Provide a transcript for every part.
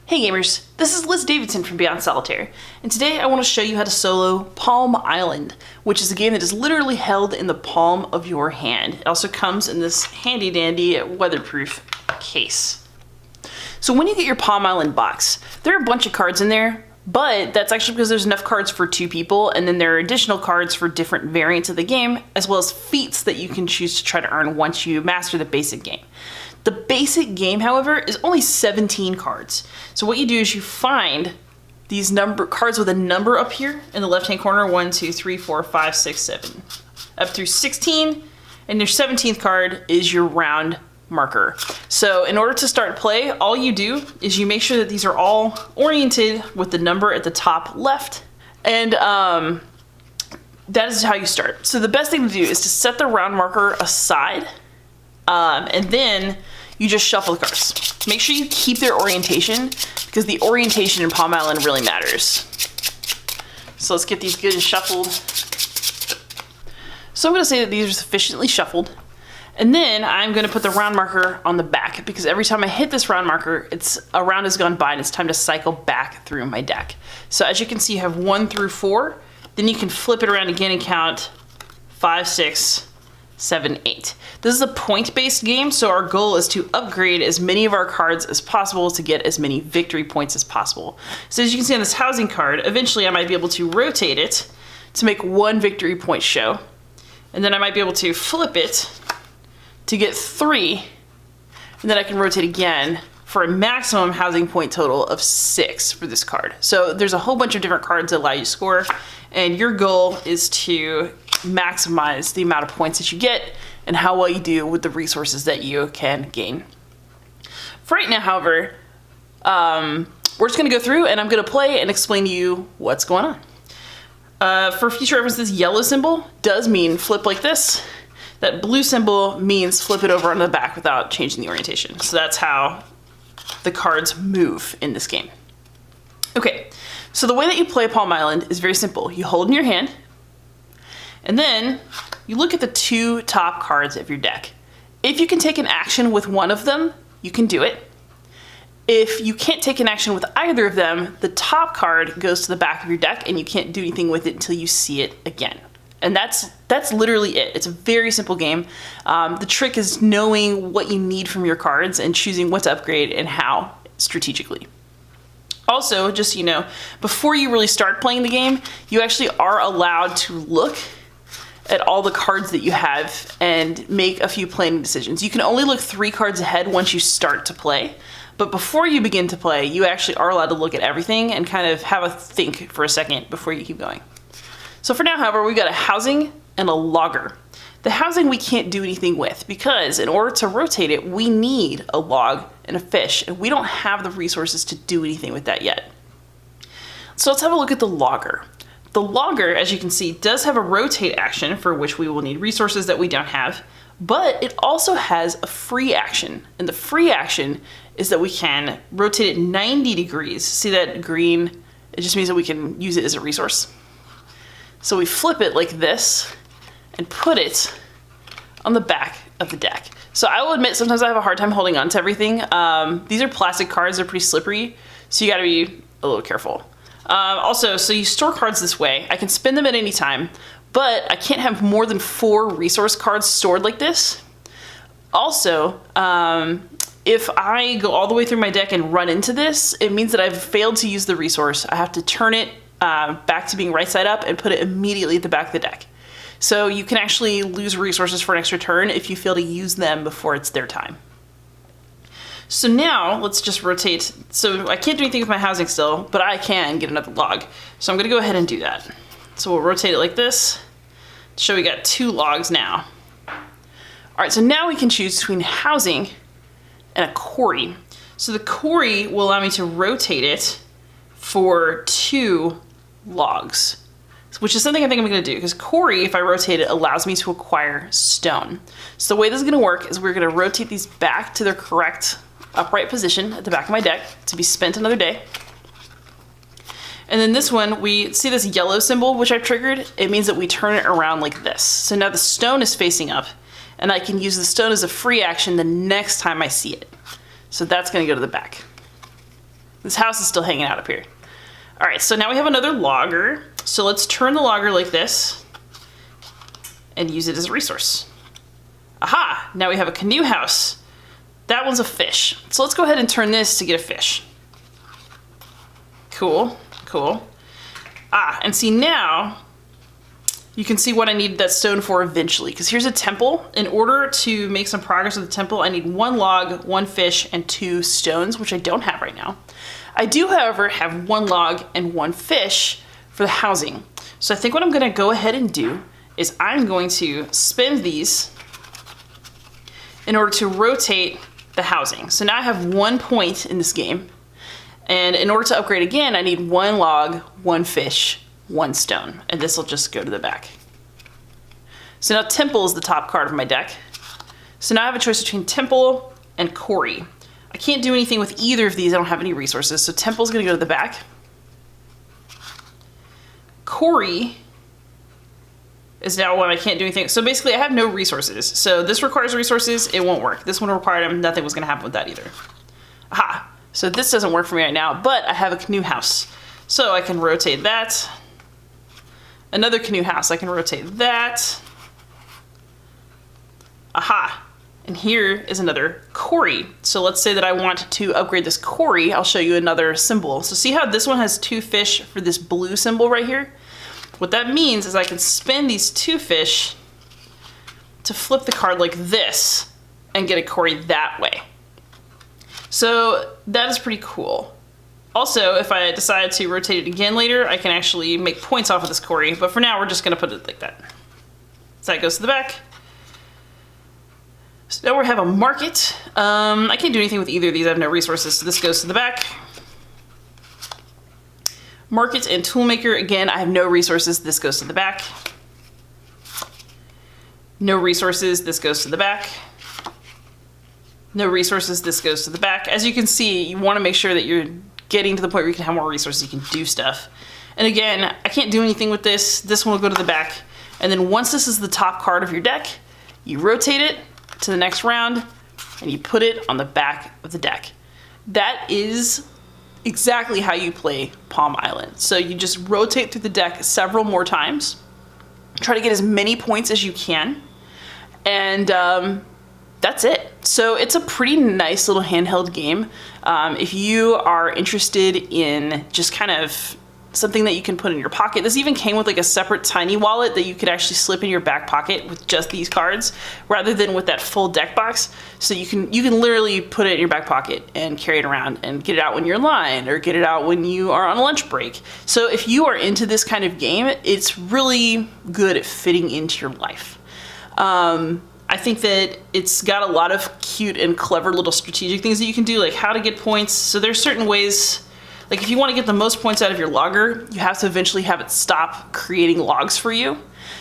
Hey gamers, this is Liz Davidson from Beyond Solitaire, and today I want to show you how to solo Palm Island, which is a game that is literally held in the palm of your hand. It also comes in this handy dandy weatherproof case. So when you get your Palm Island box, there are a bunch of cards in there, but that's actually because there's enough cards for 2 people, and then there are additional cards for different variants of the game, as well as feats that you can choose to try to earn once you master the basic game. The basic game, however, is only 17 cards. So what you do is you find these cards with a number up here in the left-hand corner, 1, 2, 3, 4, 5, 6, 7, up through 16, and your 17th card is your round marker. So in order to start play, all you do is you make sure that these are all oriented with the number at the top left, and that is how you start. So the best thing to do is to set the round marker aside, and then you just shuffle the cards. Make sure you keep their orientation, because the orientation in Palm Island really matters. So let's get these good and shuffled. So I'm going to say that these are sufficiently shuffled. And then I'm going to put the round marker on the back, because every time I hit this round marker, a round has gone by and it's time to cycle back through my deck. So as you can see, you have 1 through 4. Then you can flip it around again and count 5, 6, 7, 8. This is a point-based game, so our goal is to upgrade as many of our cards as possible to get as many victory points as possible. So as you can see on this housing card, eventually I might be able to rotate it to make 1 victory point show. And then I might be able to flip it to get 3, and then I can rotate again for a maximum housing point total of 6 for this card. So there's a whole bunch of different cards that allow you to score, and your goal is to maximize the amount of points that you get and how well you do with the resources that you can gain. For right now, however, we're just gonna go through and I'm gonna play and explain to you what's going on. For future reference, this yellow symbol does mean flip like this. That blue symbol means flip it over on the back without changing the orientation. So that's how the cards move in this game. Okay, so the way that you play Palm Island is very simple. You hold in your hand, and then you look at the 2 top cards of your deck. If you can take an action with one of them, you can do it. If you can't take an action with either of them, the top card goes to the back of your deck and you can't do anything with it until you see it again. And that's literally it. It's a very simple game. The trick is knowing what you need from your cards and choosing what to upgrade and how strategically. Also, just so you know, before you really start playing the game, you actually are allowed to look at all the cards that you have and make a few planning decisions. You can only look 3 cards ahead once you start to play, but before you begin to play, you actually are allowed to look at everything and kind of have a think for a second before you keep going. So for now, however, we've got a housing and a logger. The housing we can't do anything with, because in order to rotate it, we need a log and a fish, and we don't have the resources to do anything with that yet. So let's have a look at the logger. The logger, as you can see, does have a rotate action for which we will need resources that we don't have, but it also has a free action. And the free action is that we can rotate it 90 degrees. See that green? It just means that we can use it as a resource. So we flip it like this and put it on the back of the deck. So I will admit, sometimes I have a hard time holding on to everything. These are plastic cards, they're pretty slippery, so you gotta be a little careful. Also, so you store cards this way. I can spend them at any time, but I can't have more than 4 resource cards stored like this. Also, if I go all the way through my deck and run into this, it means that I've failed to use the resource. I have to turn it back to being right side up and put it immediately at the back of the deck. So you can actually lose resources for an extra turn if you fail to use them before it's their time. So now let's just rotate. So I can't do anything with my housing still, but I can get another log. So I'm gonna go ahead and do that. So we'll rotate it like this to show we got 2 logs now. All right, so now we can choose between housing and a quarry. So the quarry will allow me to rotate it for 2 logs, which is something I think I'm gonna do, because quarry, if I rotate it, allows me to acquire stone. So the way this is gonna work is we're gonna rotate these back to their correct upright position at the back of my deck to be spent another day. And then this one, we see this yellow symbol, which I've triggered. It means that we turn it around like this. So now the stone is facing up, and I can use the stone as a free action the next time I see it. So that's gonna go to the back. This house is still hanging out up here. All right, so now we have another logger. So let's turn the logger like this and use it as a resource. Aha, now we have a canoe house. That one's a fish. So let's go ahead and turn this to get a fish. Cool, cool. Ah, and see now, you can see what I need that stone for eventually, because here's a temple. In order to make some progress with the temple, I need 1 log, 1 fish, and 2 stones, which I don't have right now. I do, however, have 1 log and 1 fish for the housing. So I think what I'm gonna go ahead and do is I'm going to spend these in order to rotate the housing. So now I have 1 point in this game. And in order to upgrade again, I need 1 log, 1 fish, 1 stone. And this will just go to the back. So now Temple is the top card of my deck. So now I have a choice between Temple and Quarry. I can't do anything with either of these. I don't have any resources. So Temple's gonna go to the back. Quarry is now one I can't do anything. So basically I have no resources. So this requires resources, it won't work. This one required them, nothing was gonna happen with that either. Aha, so this doesn't work for me right now, but I have a canoe house. So I can rotate that. Another canoe house, I can rotate that. Aha, and here is another quarry. So let's say that I want to upgrade this quarry. I'll show you another symbol. So see how this one has 2 fish for this blue symbol right here? What that means is I can spend these 2 fish to flip the card like this and get a quarry that way. So that is pretty cool. Also, if I decide to rotate it again later, I can actually make points off of this quarry, but for now we're just gonna put it like that. So that goes to the back. So now we have a market. I can't do anything with either of these, I have no resources, so this goes to the back. Market and Toolmaker, again, I have no resources, this goes to the back. No resources, this goes to the back. No resources, this goes to the back. As you can see, you wanna make sure that you're getting to the point where you can have more resources, you can do stuff. And again, I can't do anything with this. This one will go to the back. And then once this is the top card of your deck, you rotate it to the next round and you put it on the back of the deck. That is exactly how you play Palm Island. So you just rotate through the deck several more times, try to get as many points as you can, and that's it. So it's a pretty nice little handheld game. If you are interested in just kind of something that you can put in your pocket. This even came with like a separate tiny wallet that you could actually slip in your back pocket with just these cards rather than with that full deck box. So you can literally put it in your back pocket and carry it around and get it out when you're in line or get it out when you are on a lunch break. So if you are into this kind of game, it's really good at fitting into your life. I think that it's got a lot of cute and clever little strategic things that you can do, like how to get points. So there's certain ways. Like if you want to get the most points out of your logger, you have to eventually have it stop creating logs for you.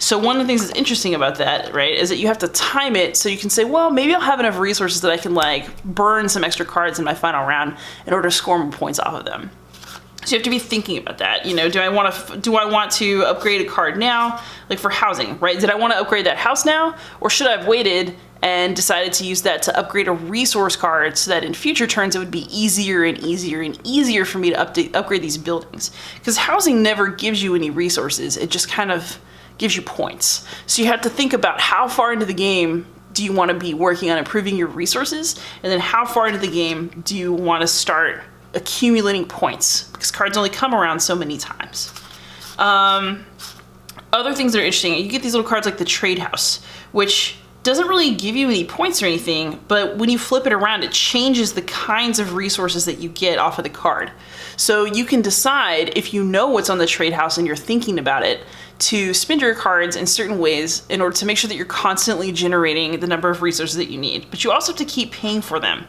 So one of the things that's interesting about that, right, is that you have to time it so you can say, well, maybe I'll have enough resources that I can like burn some extra cards in my final round in order to score more points off of them. So you have to be thinking about that. You know, do I want to upgrade a card now, like for housing, right? Did I want to upgrade that house now, or should I have waited and decided to use that to upgrade a resource card so that in future turns it would be easier and easier and easier for me to upgrade these buildings? Because housing never gives you any resources, it just kind of gives you points. So you have to think about how far into the game do you want to be working on improving your resources, and then how far into the game do you want to start accumulating points, because cards only come around so many times. Other things that are interesting, you get these little cards like the Trade House, which doesn't really give you any points or anything, but when you flip it around, it changes the kinds of resources that you get off of the card. So you can decide, if you know what's on the Trade House and you're thinking about it, to spend your cards in certain ways in order to make sure that you're constantly generating the number of resources that you need. But you also have to keep paying for them.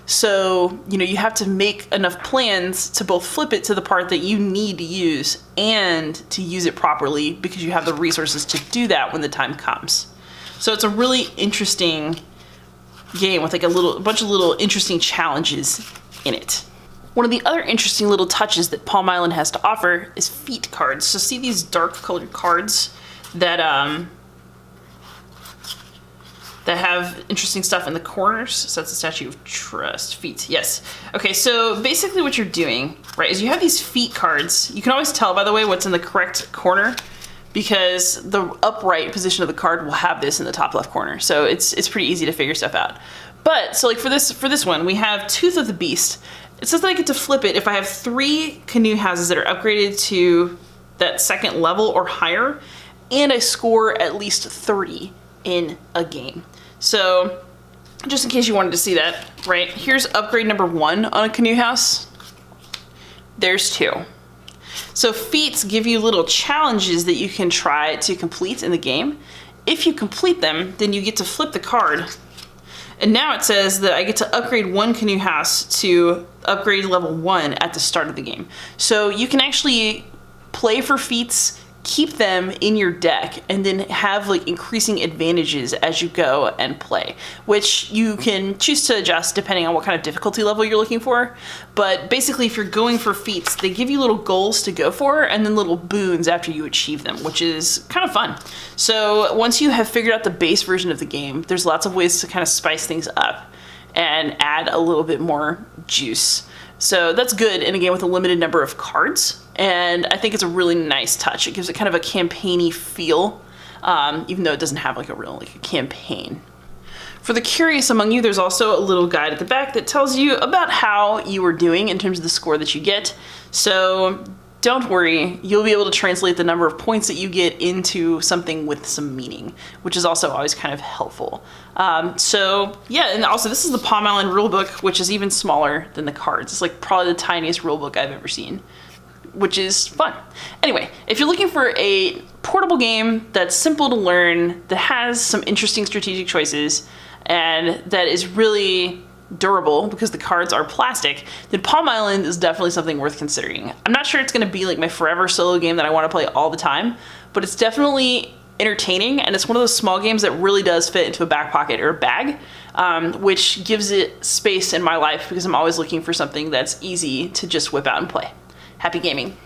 So, you know, you have to make enough plans to both flip it to the part that you need to use and to use it properly, because you have the resources to do that when the time comes. So it's a really interesting game with like a bunch of little interesting challenges in it. One of the other interesting little touches that Palm Island has to offer is feat cards. So see these dark colored cards that that have interesting stuff in the corners. So that's the Statue of Trust. Feet, yes. Okay, so basically what you're doing, right, is you have these feet cards. You can always tell, by the way, what's in the correct corner because the upright position of the card will have this in the top left corner. So it's pretty easy to figure stuff out. But, so like for this one, we have Tooth of the Beast. It says that I get to flip it if I have 3 canoe houses that are upgraded to that second level or higher, and I score at least 30 in a game. So, just in case you wanted to see that, right, here's upgrade number 1 on a canoe house. There's 2. So feats give you little challenges that you can try to complete in the game. If you complete them, then you get to flip the card. And now it says that I get to upgrade 1 canoe house to upgrade level 1 at the start of the game. So you can actually play for feats, keep them in your deck, and then have like increasing advantages as you go and play, which you can choose to adjust depending on what kind of difficulty level you're looking for. But basically, if you're going for feats, they give you little goals to go for and then little boons after you achieve them, which is kind of fun. So once you have figured out the base version of the game, there's lots of ways to kind of spice things up and add a little bit more juice. So that's good in a game with a limited number of cards, and I think it's a really nice touch. It gives it kind of a campaign-y feel, even though it doesn't have like a real like a campaign. For the curious among you, there's also a little guide at the back that tells you about how you are doing in terms of the score that you get. So don't worry, you'll be able to translate the number of points that you get into something with some meaning, which is also always kind of helpful. So yeah, and also this is the Palm Island rulebook, which is even smaller than the cards. It's like probably the tiniest rulebook I've ever seen, which is fun. Anyway, if you're looking for a portable game that's simple to learn, that has some interesting strategic choices, and that is really durable because the cards are plastic, then Palm Island is definitely something worth considering. I'm not sure it's going to be like my forever solo game that I want to play all the time, but it's definitely entertaining, and it's one of those small games that really does fit into a back pocket or a bag, which gives it space in my life because I'm always looking for something that's easy to just whip out and play. Happy gaming.